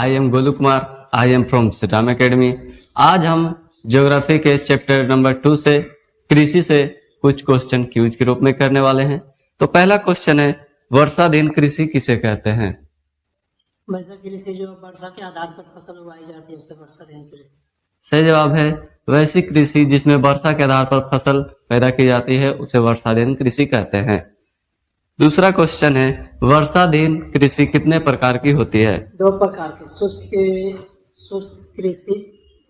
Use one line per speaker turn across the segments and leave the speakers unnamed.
I am Golu Kumar, I am from सिटाम academy. आज हम ज्योग्राफी के चैप्टर नंबर 2 से कृषि से कुछ क्वेश्चन क्यूज के रूप में करने वाले हैं। तो पहला क्वेश्चन है, वर्षाधीन कृषि किसे कहते हैं?
वैसा कृषि जो वर्षा के आधार पर फसल उगाई जाती है उसे वर्षाधीन कृषि।
सही जवाब है, वैसी कृषि जिसमें वर्षा के आधार पर फसल पैदा की जाती है उसे वर्षाधीन कृषि कहते हैं। दूसरा क्वेश्चन है, वर्षाधीन कृषि कितने प्रकार की होती है?
2 प्रकार की, शुष्क कृषि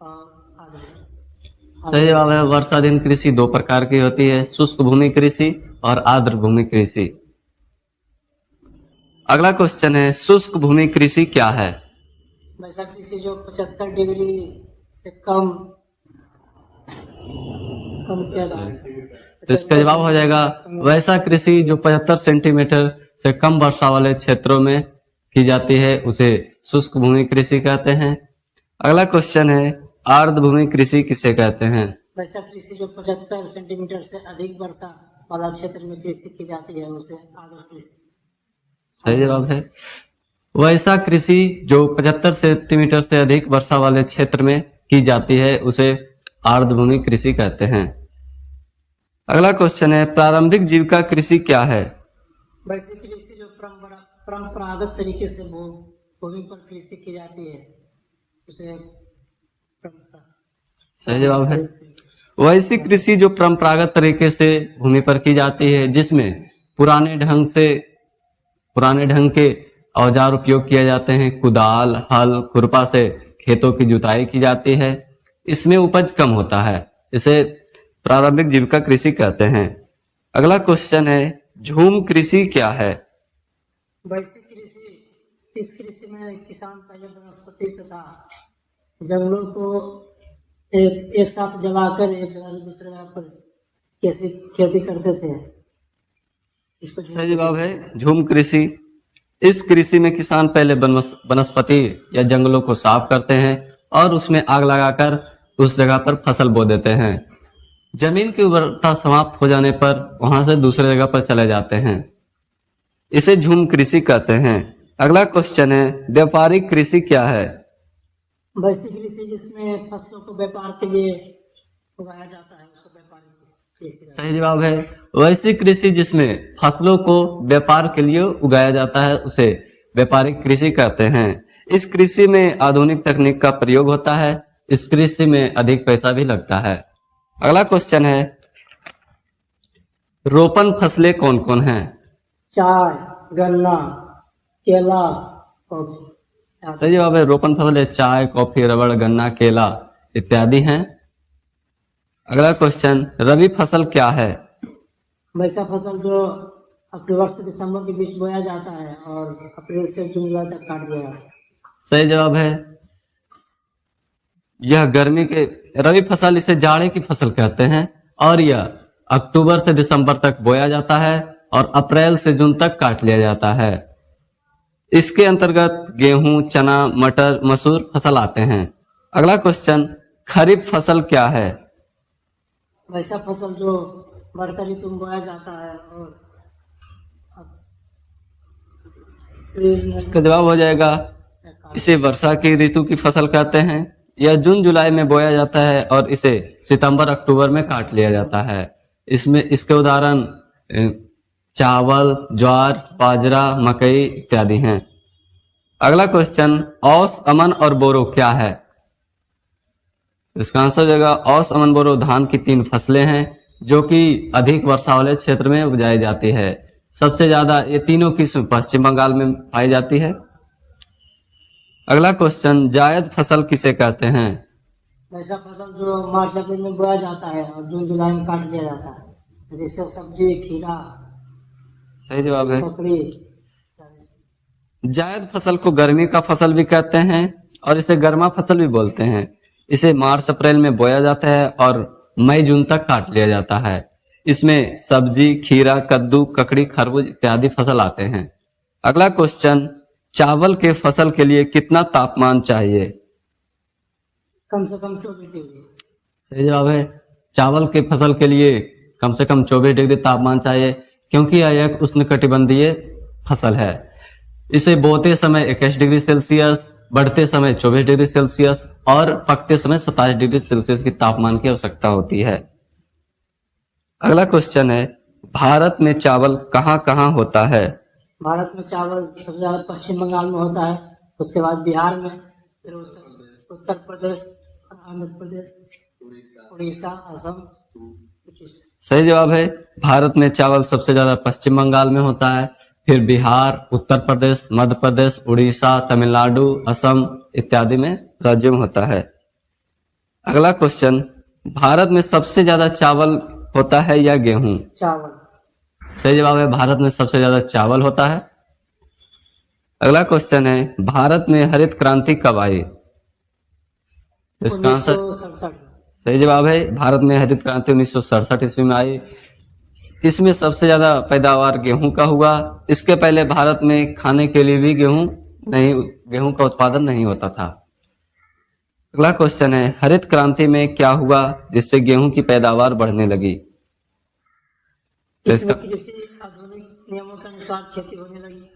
और आर्द्र।
सही जवाब है, वर्षाधीन कृषि 2 प्रकार की होती है, शुष्क भूमि कृषि और आर्द्र भूमि कृषि। अगला क्वेश्चन है, शुष्क भूमि कृषि क्या है?
वैसा कृषि जो 75 डिग्री से कम किया जाता है।
तो इसका जवाब हो जाएगा, वैसा कृषि जो 75 सेंटीमीटर से कम वर्षा वाले क्षेत्रों में की जाती है उसे शुष्क भूमि कृषि कहते हैं। अगला क्वेश्चन है, आर्द्र भूमि कृषि किसे कहते हैं?
वैसा कृषि जो 75 सेंटीमीटर से अधिक वर्षा वाला क्षेत्र में कृषि की जाती है उसे आर्द्र कृषि।
सही जवाब है, वैसा कृषि जो 75 सेंटीमीटर से अधिक वर्षा वाले क्षेत्र में की जाती है उसे आर्द्र भूमि कृषि कहते हैं। अगला क्वेश्चन है, प्रारंभिक जीविका कृषि क्या है?
वैसी कृषि जो परंपरागत तरीके से भूमि पर कृषि की जाती है उसे
सही जवाब है, वैसी कृषि जो परंपरागत तरीके से भूमि पर की जाती है जिसमें पुराने ढंग के औजार उपयोग किए जाते हैं, कुदाल, हल, खुरपा से खेतों की जुताई की जाती है, इसमें उपज कम होता है, इसे प्रारंभिक जीविका कृषि कहते हैं। अगला क्वेश्चन है, झूम कृषि क्या है?
वैसी कृषि, इस कृषि में किसान पहले वनस्पति तथा जंगलों को एक साथ जलाकर एक जगह से दूसरे जगह पर कैसे खेती करते थे, इसको
सही जवाब है, झूम कृषि। इस कृषि में किसान पहले वनस्पति या जंगलों को साफ करते हैं और उसमें आग लगाकर उस जगह पर फसल बो देते हैं। जमीन की उर्वरता समाप्त हो जाने पर वहां से दूसरे जगह पर चले जाते हैं, इसे झूम कृषि कहते हैं। अगला क्वेश्चन है, व्यापारिक कृषि क्या है?
वैसी कृषि जिसमें फसलों को व्यापार के लिए उगाया जाता है उसे व्यापारिक कृषि।
सही जवाब है, वैसी कृषि जिसमें फसलों को व्यापार के लिए उगाया जाता है उसे व्यापारिक कृषि कहते हैं। इस कृषि में आधुनिक तकनीक का प्रयोग होता है, इस कृषि में अधिक पैसा भी लगता है। अगला क्वेश्चन है, रोपण फसलें कौन कौन हैं?
चाय, गन्ना, केला, कॉफी।
सही जवाब है, रोपण फसलें चाय, कॉफी, रबड़, गन्ना, केला इत्यादि हैं। अगला क्वेश्चन, रबी फसल क्या है?
वैसा फसल जो अक्टूबर से दिसंबर के बीच बोया जाता है और अप्रैल से जून जुलाई तक काट दिया जाता है।
सही जवाब है, यह गर्मी के रबी फसल, इसे जाड़े की फसल कहते हैं और यह अक्टूबर से दिसंबर तक बोया जाता है और अप्रैल से जून तक काट लिया जाता है। इसके अंतर्गत गेहूं, चना, मटर, मसूर फसल आते हैं। अगला क्वेश्चन, खरीफ फसल क्या है?
वैसा फसल जो वर्षा ऋतु में बोया जाता है और
इसका जवाब हो जाएगा, इसे वर्षा की ऋतु की फसल कहते हैं। यह जून जुलाई में बोया जाता है और इसे सितंबर अक्टूबर में काट लिया जाता है। इसमें इसके उदाहरण चावल, ज्वार, बाजरा, मकई इत्यादि हैं। अगला क्वेश्चन, औस, अमन और बोरो क्या है? इसका आंसर हो जाएगा, औस, अमन, बोरो धान की 3 फसलें हैं जो कि अधिक वर्षा वाले क्षेत्र में उगाई जाती है। सबसे ज्यादा ये तीनों किस्म पश्चिम बंगाल में पाई जाती है। अगला क्वेश्चन, जायद फसल किसे कहते हैं?
वैसा फसल जो मार्च अप्रैल में बोया जाता है और जून जुलाई में काट लिया जाता है, जैसे सब्जी, खीरा।
सही जवाब है,
ककड़ी।
जायद फसल को गर्मी का फसल भी कहते हैं और इसे गर्मा फसल भी बोलते हैं। इसे मार्च अप्रैल में बोया जाता है और मई जून तक काट लिया जाता है। इसमें सब्जी, खीरा, कद्दू, ककड़ी, खरबूज इत्यादि फसल आते हैं। अगला क्वेश्चन, चावल के फसल के लिए कितना तापमान चाहिए?
कम से कम 24 डिग्री।
सही जवाब है, चावल के फसल के लिए कम से कम 24 डिग्री तापमान चाहिए क्योंकि यह एक उष्णकटिबंधीय फसल है। इसे बोते समय 21 डिग्री सेल्सियस बढ़ते समय 24 डिग्री सेल्सियस और पकते समय 27 डिग्री सेल्सियस की तापमान की आवश्यकता होती है। अगला क्वेश्चन है, भारत में चावल कहाँ कहाँ होता है?
भारत में चावल सबसे ज्यादा पश्चिम बंगाल में होता है, उसके बाद बिहार में, फिर उत्तर प्रदेश, आंध्र प्रदेश, उड़ीसा, असम।
सही जवाब है, भारत में चावल सबसे ज्यादा पश्चिम बंगाल में होता है, फिर बिहार, उत्तर प्रदेश, मध्य प्रदेश, उड़ीसा, तमिलनाडु, असम इत्यादि में राज्यों में होता है। अगला क्वेश्चन, भारत में सबसे ज्यादा चावल होता है या गेहूं?
चावल।
सही जवाब है, भारत में सबसे ज्यादा चावल होता है। अगला क्वेश्चन है, भारत में हरित क्रांति कब आई? इसका आंसर
1967।
सही जवाब है, भारत में हरित क्रांति 1967 ईस्वी में आई। इसमें सबसे ज्यादा पैदावार गेहूं का हुआ। इसके पहले भारत में खाने के लिए भी गेहूं का उत्पादन नहीं होता था। अगला क्वेश्चन है, हरित क्रांति में क्या हुआ जिससे गेहूं की पैदावार बढ़ने लगी?
इसमें कृषि आधुनिक नियमों के अनुसार खेती होने लगी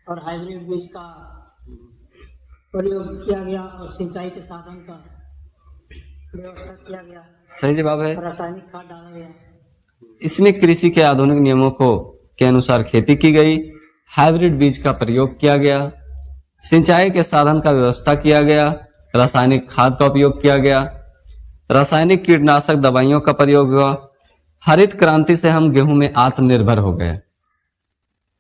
और हाइब्रिड बीज का प्रयोग किया गया और सिंचाई के साधन का व्यवस्था किया गया।
सही जवाब है,
रासायनिक खाद डाला गया।
इसमें कृषि के आधुनिक नियमों के अनुसार खेती की गई, हाइब्रिड बीज का प्रयोग किया गया, सिंचाई के साधन का व्यवस्था किया गया, रासायनिक खाद का उपयोग किया गया, रासायनिक कीटनाशक दवाइयों का प्रयोग हुआ। हरित क्रांति से हम गेहूं में आत्मनिर्भर हो गए।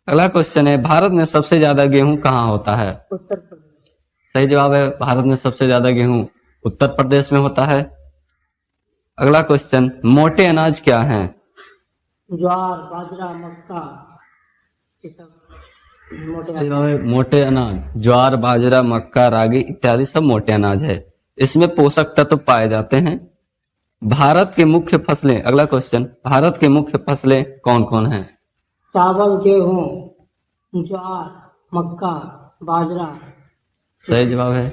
अगला क्वेश्चन है, भारत में सबसे ज्यादा गेहूं कहाँ होता है?
उत्तर प्रदेश।
सही जवाब है, भारत में सबसे ज्यादा गेहूं उत्तर प्रदेश में होता है। अगला क्वेश्चन, मोटे अनाज क्या हैं?
ज्वार, बाजरा, मक्का, ये सब मोटे
सही जवाब है, मोटे अनाज ज्वार, बाजरा, मक्का, रागी इत्यादि सब मोटे अनाज है। इसमें पोषक तत्व पाए जाते हैं। भारत के मुख्य फसलें, अगला क्वेश्चन, भारत के मुख्य फसलें कौन कौन हैं?
चावल, गेहूं, ज्वार, मक्का, बाजरा।
सही जवाब है,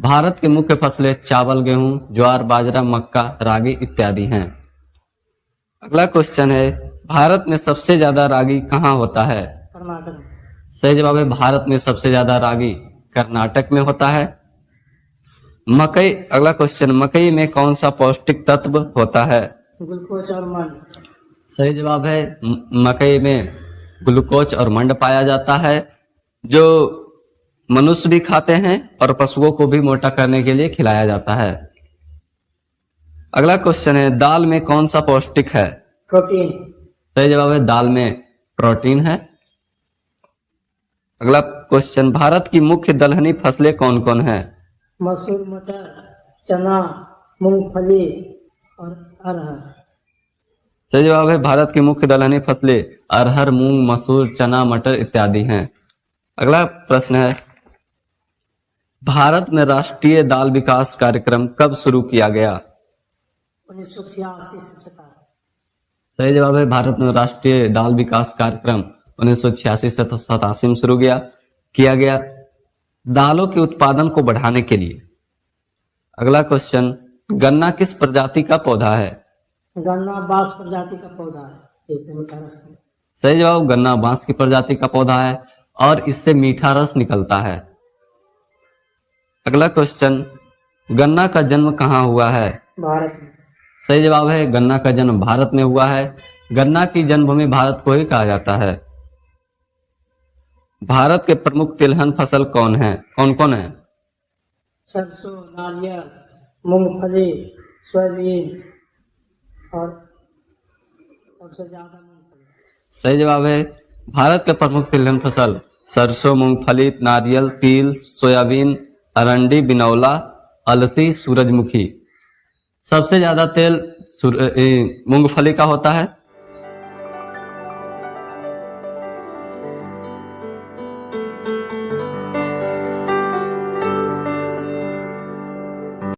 भारत के मुख्य फसलें चावल, गेहूं, ज्वार, बाजरा, मक्का, रागी इत्यादि हैं। अगला क्वेश्चन है, भारत में सबसे ज्यादा रागी कहाँ होता है?
कर्नाटक।
सही जवाब है, भारत में सबसे ज्यादा रागी कर्नाटक में होता है। मकई, अगला क्वेश्चन, मकई में कौन सा पौष्टिक तत्व होता है?
ग्लूकोज और मंड।
सही जवाब है, मकई में ग्लूकोज और मंड पाया जाता है, जो मनुष्य भी खाते हैं और पशुओं को भी मोटा करने के लिए खिलाया जाता है। अगला क्वेश्चन है, दाल में कौन सा पौष्टिक है?
प्रोटीन।
सही जवाब है, दाल में प्रोटीन है। अगला क्वेश्चन, भारत की मुख्य दलहनी फसलें कौन कौन हैं?
मसूर, मटर, चना, मूंगफली और अरहर।
सही जवाब है, भारत की मुख्य दलहनी फसलें अरहर, मूंग, मसूर, चना, मटर इत्यादि हैं। अगला प्रश्न है, भारत में राष्ट्रीय बाल विकास कार्यक्रम कब शुरू किया गया?
1986 से 87।
सही जवाब है, भारत में राष्ट्रीय बाल विकास कार्यक्रम 1986 से 87 में शुरू किया गया दालों के उत्पादन को बढ़ाने के लिए। अगला क्वेश्चन, गन्ना किस प्रजाति का पौधा है?
गन्ना बांस प्रजाति का पौधा है, जैसे मीठा रस में।
सही जवाब, गन्ना बांस की प्रजाति का पौधा है और इससे मीठा रस निकलता है। अगला क्वेश्चन, गन्ना का जन्म कहाँ हुआ है?
भारत में।
सही जवाब है, गन्ना का जन्म भारत में हुआ है। गन्ना की जन्मभूमि भारत को ही कहा जाता है। भारत के प्रमुख तिलहन फसल कौन कौन है?
सरसों, नारियल, मूंगफली, सोयाबीन और सबसे ज्यादा मूंगफली।
सही जवाब है, भारत के प्रमुख तिलहन फसल सरसों, मूंगफली, नारियल, तिल, सोयाबीन, अरंडी, बिनौला, अलसी, सूरजमुखी। सबसे ज्यादा तेल मूंगफली का होता है।